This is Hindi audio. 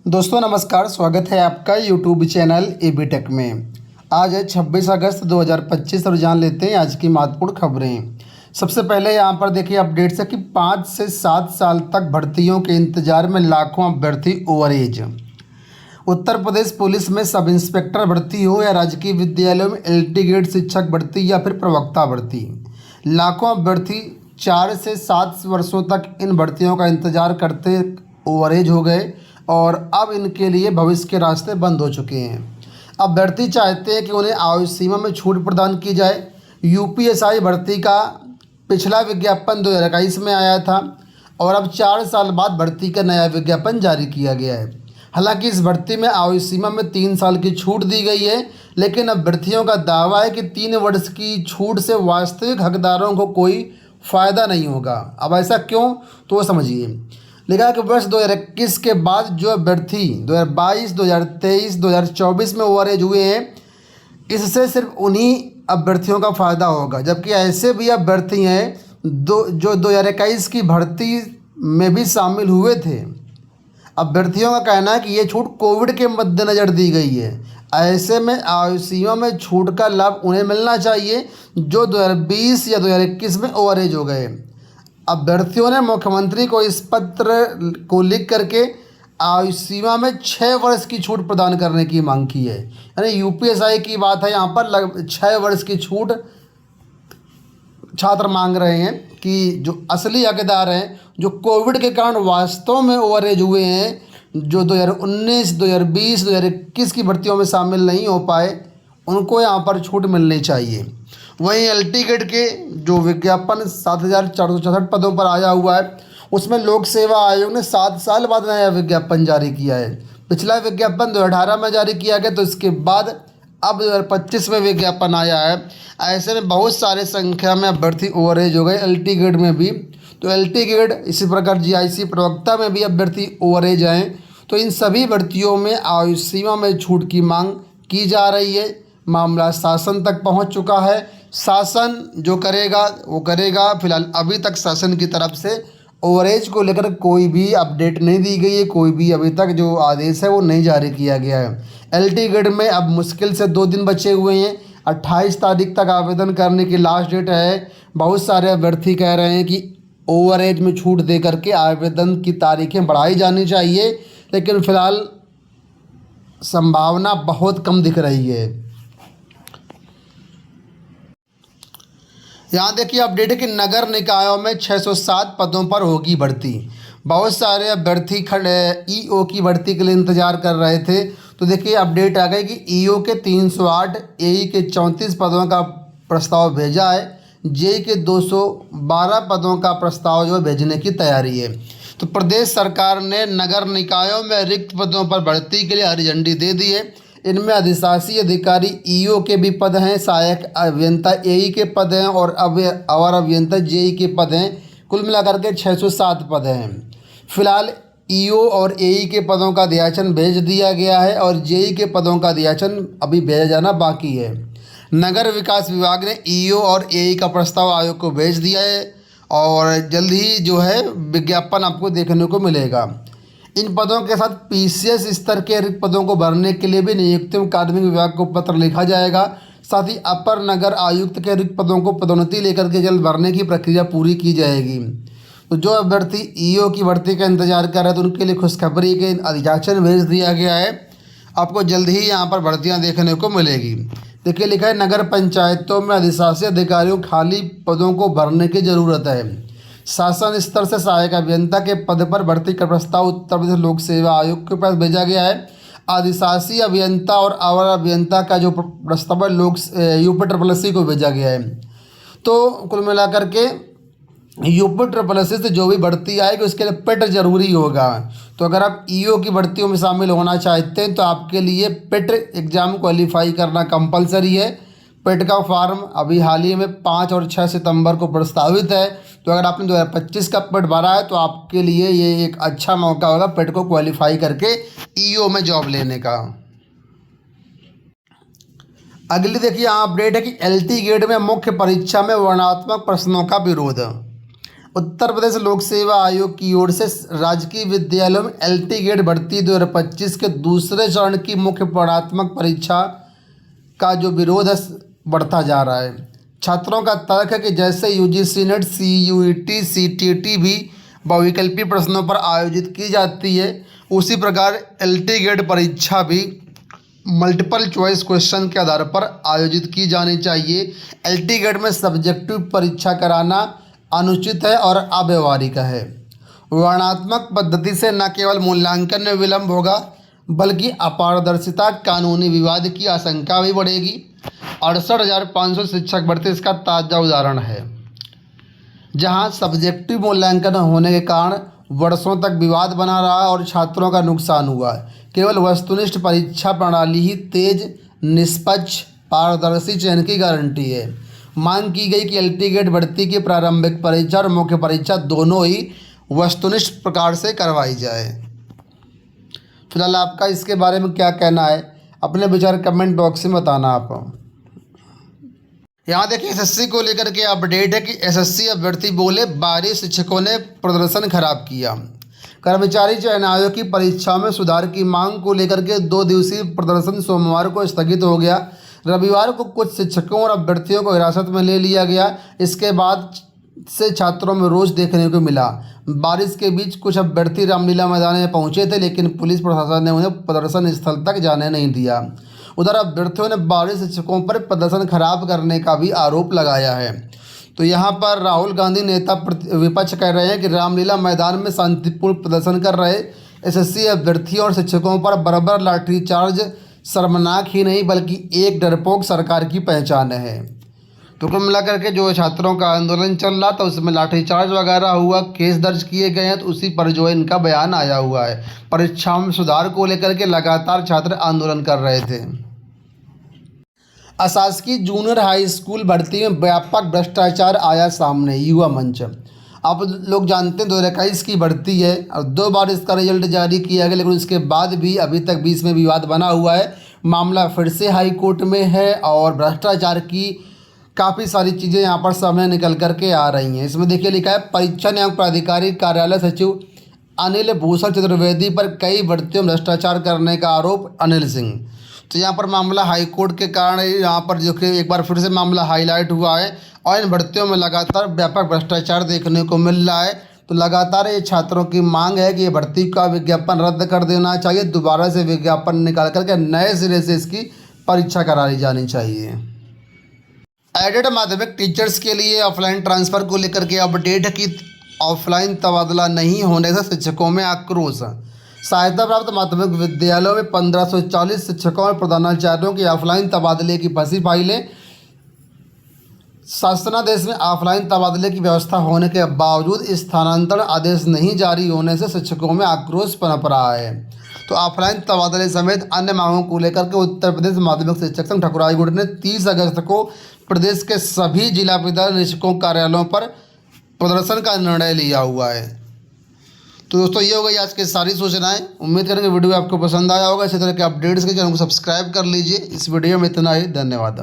दोस्तों नमस्कार, स्वागत है आपका यूट्यूब चैनल एबी टेक में। आज है 26 अगस्त 2025 और जान लेते हैं आज की महत्वपूर्ण खबरें। सबसे पहले यहाँ पर देखिए अपडेट्स है कि 5 से 7 साल तक भर्तियों के इंतजार में लाखों अभ्यर्थी over as. Uttar Pradesh police में सब इंस्पेक्टर भर्ती हो या राजकीय विद्यालयों में एलटी ग्रेड शिक्षक भर्ती या फिर प्रवक्ता भर्ती, लाखों अभ्यर्थी 4 से 7 वर्षों तक इन भर्तियों का इंतजार करते ओवरेज हो गए और अब इनके लिए भविष्य के रास्ते बंद हो चुके हैं। अभ्यर्थी चाहते हैं कि उन्हें आयु सीमा में छूट प्रदान की जाए। यूपीएसआई भर्ती का पिछला विज्ञापन 2021 में आया था और अब 4 साल बाद भर्ती का नया विज्ञापन जारी किया गया है। हालांकि इस भर्ती में आयु सीमा में 3 साल की छूट दी गई है, लेकिन अभ्यर्थियों का दावा है कि 3 वर्ष की छूट से वास्तविक हकदारों को कोई फ़ायदा नहीं होगा। अब ऐसा क्यों, तो वो समझिए। लिखा है कि वर्ष 2021 के बाद जो अभ्यर्थी 2022, 2023, 2024 में ओवर एज हुए हैं, इससे सिर्फ उन्हीं अभ्यर्थियों का फ़ायदा होगा, जबकि ऐसे भी अभ्यर्थी हैं जो 2021 की भर्ती में भी शामिल हुए थे। अभ्यर्थियों का कहना है कि ये छूट कोविड के मद्देनज़र दी गई है। ऐसे में आयु सीमा में छूट का लाभ उन्हें मिलना चाहिए जो 2020 या 2021 में ओवर एज हो गए। अभ्यर्थियों ने मुख्यमंत्री को इस पत्र को लिख करके आयु सीमा में 6 वर्ष की छूट प्रदान करने की मांग की है। यानी यूपीएसआई की बात है, यहाँ पर 6 वर्ष की छूट छात्र मांग रहे हैं कि जो असली हकदार हैं, जो कोविड के कारण वास्तव में ओवर एज हुए हैं, जो 2019, 2020, 2021 की भर्तियों में शामिल नहीं हो पाए, उनको यहाँ पर छूट मिलनी चाहिए। वहीं एलटी ग्रेड के जो विज्ञापन 7,464 पदों पर आया हुआ है, उसमें लोक सेवा आयोग ने 7 साल बाद नया विज्ञापन जारी किया है। पिछला विज्ञापन 2018 में जारी किया गया, तो इसके बाद अब 2025 में विज्ञापन आया है। ऐसे में बहुत सारे संख्या में अभ्यर्थी ओवर एज हो गए एलटी ग्रेड में भी। तो एलटी ग्रेड इसी प्रकार जीआईसी प्रवक्ता में भी अभ्यर्थी ओवर एज हैं। तो इन सभी भर्तियों में आयु सीमा में छूट की मांग की जा रही है। मामला शासन तक पहुंच चुका है। शासन जो करेगा वो करेगा। फिलहाल अभी तक शासन की तरफ से ओवरेज को लेकर कोई भी अपडेट नहीं दी गई है, कोई भी अभी तक जो आदेश है वो नहीं जारी किया गया है। एलटी ग्रेड में अब मुश्किल से 2 दिन बचे हुए हैं। 28 तारीख तक आवेदन करने की लास्ट डेट है। बहुत सारे अभ्यर्थी कह रहे हैं कि ओवरेज में छूट दे करके आवेदन की तारीखें बढ़ाई जानी चाहिए, लेकिन फिलहाल संभावना बहुत कम दिख रही है। यहाँ देखिए अपडेट है कि नगर निकायों में 607 पदों पर होगी भर्ती। बहुत सारे अभ्यर्थी खड़े ईओ की भर्ती के लिए इंतजार कर रहे थे। तो देखिए अपडेट आ गई कि ईओ के 308, एई के 34 पदों का प्रस्ताव भेजा है। जेई के 212 पदों का प्रस्ताव जो भेजने की तैयारी है। तो प्रदेश सरकार ने नगर निकायों में रिक्त पदों पर भर्ती के लिए हरी झंडी दे दी है। इनमें अधिशासी अधिकारी ईओ के भी पद हैं, सहायक अभियंता एई के पद हैं और अभियंता जेई के पद हैं। कुल मिलाकर के 607 पद हैं। फिलहाल ईओ और एई के पदों का अध्याचन भेज दिया गया है और जेई के पदों का अध्याचन अभी भेजा जाना बाकी है। नगर विकास विभाग ने ईओ और एई का प्रस्ताव आयोग को भेज दिया है और जल्द ही जो है विज्ञापन आपको देखने को मिलेगा। इन पदों के साथ पीसीएस स्तर के रिक्त पदों को भरने के लिए भी नियुक्ति एवं कार्मिक विभाग को पत्र लिखा जाएगा। साथ ही अपर नगर आयुक्त के रिक्त पदों को पदोन्नति लेकर के जल्द भरने की प्रक्रिया पूरी की जाएगी। तो जो अभ्यर्थी ईओ की भर्ती का इंतजार कर रहे हैं, तो उनके लिए खुशखबरी के अधियाचन भेज दिया गया है। आपको जल्द ही यहाँ पर भर्तियाँ देखने को मिलेगी। देखिए लिखा है नगर पंचायतों में अधिशासी अधिकारियों खाली पदों को भरने की ज़रूरत है। शासन स्तर से सहायक अभियंता के पद पर भर्ती का प्रस्ताव उत्तर प्रदेश लोक सेवा आयोग के पास भेजा गया है। अधिशासी अभियंता और अवर अभियंता का जो प्रस्ताव है यूपी को भेजा गया है। तो कुल मिलाकर के यूपी से जो भी भर्ती आएगी उसके लिए पेट जरूरी होगा। तो अगर आप ईओ की भर्तियों में शामिल होना चाहते हैं तो आपके लिए पेट एग्ज़ाम क्वालिफाई करना कंपलसरी है। पेट का फॉर्म अभी हाल ही में 5 और 6 सितंबर को प्रस्तावित है। तो अगर आपने 2025 का पेट भरा है तो आपके लिए ये एक अच्छा मौका होगा पेट को क्वालिफाई करके ईओ में जॉब लेने का। अगली देखिए यहाँ अपडेट है कि एलटी ग्रेड में मुख्य परीक्षा में वर्णनात्मक प्रश्नों का विरोध। उत्तर प्रदेश लोक सेवा आयोग की ओर से राजकीय विद्यालयों में एलटी ग्रेड भर्ती 2025 के दूसरे चरण की मुख्य वर्णात्मक परीक्षा का जो विरोध है बढ़ता जा रहा है। छात्रों का तर्क है कि जैसे यूजीसी नेट, सीयूईटी, सीटीईटी भी बहुविकल्पी प्रश्नों पर आयोजित की जाती है, उसी प्रकार एलटी ग्रेड परीक्षा भी मल्टीपल चॉइस क्वेश्चन के आधार पर आयोजित की जानी चाहिए। एलटी ग्रेड में सब्जेक्टिव परीक्षा कराना अनुचित है और अव्यवहारिक है। वर्णात्मक पद्धति से न केवल मूल्यांकन में विलंब होगा बल्कि अपारदर्शिता, कानूनी विवाद की आशंका भी बढ़ेगी। 68,500 शिक्षक भर्ती इसका ताज़ा उदाहरण है, जहां सब्जेक्टिव मूल्यांकन होने के कारण वर्षों तक विवाद बना रहा और छात्रों का नुकसान हुआ है। केवल वस्तुनिष्ठ परीक्षा प्रणाली ही तेज, निष्पक्ष, पारदर्शी चयन की गारंटी है। मांग की गई कि एलटी ग्रेड भर्ती की प्रारंभिक परीक्षा और मुख्य परीक्षा दोनों ही वस्तुनिष्ठ प्रकार से करवाई जाए। फिलहाल आपका इसके बारे में क्या कहना है, अपने विचार कमेंट बॉक्स में बताना आप। यहाँ देखिए एसएससी को लेकर के अपडेट है कि एसएससी अभ्यर्थी बोले 12 शिक्षकों ने प्रदर्शन खराब किया। कर्मचारी चयन आयोग की परीक्षा में सुधार की मांग को लेकर के 2 दिवसीय प्रदर्शन सोमवार को स्थगित हो गया। रविवार को कुछ शिक्षकों और अभ्यर्थियों को हिरासत में ले लिया गया। इसके बाद से छात्रों में रोष देखने को मिला। बारिश के बीच कुछ अभ्यर्थी रामलीला मैदान में पहुंचे थे, लेकिन पुलिस प्रशासन ने उन्हें प्रदर्शन स्थल तक जाने नहीं दिया। उधर अभ्यर्थियों ने 12 शिक्षकों पर प्रदर्शन खराब करने का भी आरोप लगाया है। तो यहाँ पर राहुल गांधी नेता विपक्ष कह रहे हैं कि रामलीला मैदान में शांतिपूर्ण प्रदर्शन कर रहे एसएससी अभ्यर्थियों और शिक्षकों पर बराबर लाठीचार्ज शर्मनाक ही नहीं बल्कि एक डरपोक सरकार की पहचान है। तो कुल मिलाकर के जो छात्रों का आंदोलन चल रहा था उसमें लाठीचार्ज वगैरह हुआ, केस दर्ज किए गए हैं, तो उसी पर जो है इनका बयान आया हुआ है। परीक्षाओं में सुधार को लेकर के लगातार छात्र आंदोलन कर रहे थे। अशासकीय जूनियर हाई स्कूल भर्ती में व्यापक भ्रष्टाचार आया सामने, युवा मंच। आप लोग जानते हैं 2021 की भर्ती है और 2 बार इसका रिजल्ट जारी किया गया, लेकिन उसके बाद भी अभी तक बीच में विवाद बना हुआ है। मामला फिर से हाई कोर्ट में है और भ्रष्टाचार की काफ़ी सारी चीज़ें यहाँ पर सामने निकल कर के आ रही हैं। इसमें देखिए लिखा है परीक्षा नियामक प्राधिकारी कार्यालय सचिव अनिल भूषण चतुर्वेदी पर कई भर्तियों में भ्रष्टाचार करने का आरोप, अनिल सिंह। तो यहाँ पर मामला हाई कोर्ट के कारण यहाँ पर जो कि एक बार फिर से मामला हाईलाइट हुआ है और इन भर्तियों में लगातार व्यापक भ्रष्टाचार देखने को मिल रहा है। तो लगातार ये छात्रों की मांग है कि ये भर्ती का विज्ञापन रद्द कर देना चाहिए, दोबारा से विज्ञापन निकाल करके नए सिरे से इसकी परीक्षा कराई जानी चाहिए। एडेड माध्यमिक टीचर्स के लिए ऑफलाइन ट्रांसफ़र को लेकर के अपडेट है कि ऑफलाइन तबादला नहीं होने से शिक्षकों में आक्रोश। सहायता प्राप्त माध्यमिक विद्यालयों में 1540 शिक्षकों और प्रधानाचार्यों के ऑफलाइन तबादले की फंसी फाइलें। शासनादेश में ऑफलाइन तबादले की व्यवस्था होने के बावजूद स्थानांतरण आदेश नहीं जारी होने से शिक्षकों में आक्रोश पनप रहा है। तो ऑफलाइन तबादले समेत अन्य मांगों को लेकर के उत्तर प्रदेश माध्यमिक शिक्षक संघ ठकुराई गुट ने 30 अगस्त को प्रदेश के सभी जिला विद्यालय निरीक्षकों कार्यालयों पर प्रदर्शन का निर्णय लिया हुआ है। तो दोस्तों ये हो गई आज की सारी सूचनाएं। उम्मीद करेंगे वीडियो आपको पसंद आया होगा। इसी तरह के अपडेट्स के चैनल को सब्सक्राइब कर लीजिए। इस वीडियो में इतना ही, धन्यवाद।